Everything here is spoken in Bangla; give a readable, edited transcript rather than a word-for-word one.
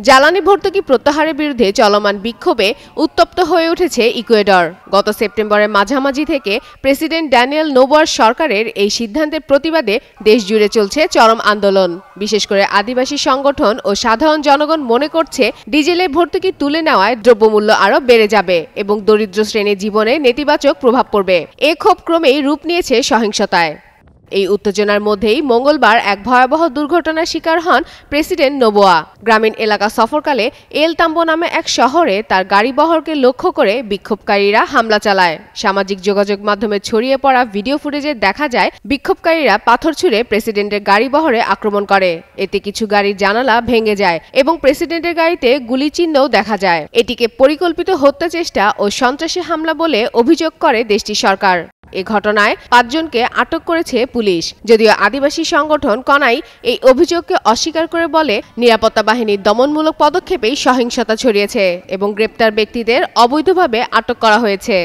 জ্বালানি ভর্তুকি প্রত্যাহারের বিরুদ্ধে চলমান বিক্ষোভে উত্তপ্ত হয়ে উঠেছে ইকুয়েডর। গত সেপ্টেম্বরের মাঝামাঝি থেকে প্রেসিডেন্ট ড্যানিয়েল নোবোয়ার সরকারের এই সিদ্ধান্তের প্রতিবাদে দেশজুড়ে চলছে চরম আন্দোলন। বিশেষ করে আদিবাসী সংগঠন ও সাধারণ জনগণ মনে করছে, ডিজেলের ভর্তুকি তুলে নেওয়ায় দ্রব্যমূল্য আরও বেড়ে যাবে এবং দরিদ্র শ্রেণীর জীবনে নেতিবাচক প্রভাব পড়বে। এ ক্ষোভ ক্রমেই রূপ নিয়েছে সহিংসতায়। এই উত্তেজনার মধ্যেই মঙ্গলবার এক ভয়াবহ দুর্ঘটনার শিকার হন প্রেসিডেন্ট নোবোয়া। গ্রামীণ এলাকা সফরকালে এল তাম্বো নামে এক শহরে তার গাড়িবহরকে লক্ষ্য করে বিক্ষোভকারীরা হামলা চালায়। সামাজিক যোগাযোগ মাধ্যমে ছড়িয়ে পড়া ভিডিও ফুটেজে দেখা যায় বিক্ষোভকারীরা পাথর ছুঁড়ে প্রেসিডেন্টের গাড়িবহরে আক্রমণ করে। এতে কিছু গাড়ির জানালা ভেঙে যায় এবং প্রেসিডেন্টের গাড়িতে গুলির চিহ্নও দেখা যায়। এটিকে পরিকল্পিত হত্যা চেষ্টা ও সন্ত্রাসী হামলা বলে অভিযোগ করে দেশটির সরকার। এ ঘটনায় ৫ জনকে আটক করেছে পুলিশ। যদিও আদিবাসী সংগঠন কনাই এই অভিযোগকে অস্বীকার করে বলে, নিরাপত্তা বাহিনীর দমনমূলক পদক্ষেপেই সহিংসতা ছড়িয়েছে এবং গ্রেপ্তার ব্যক্তিদের অবৈধভাবে আটক করা হয়েছে।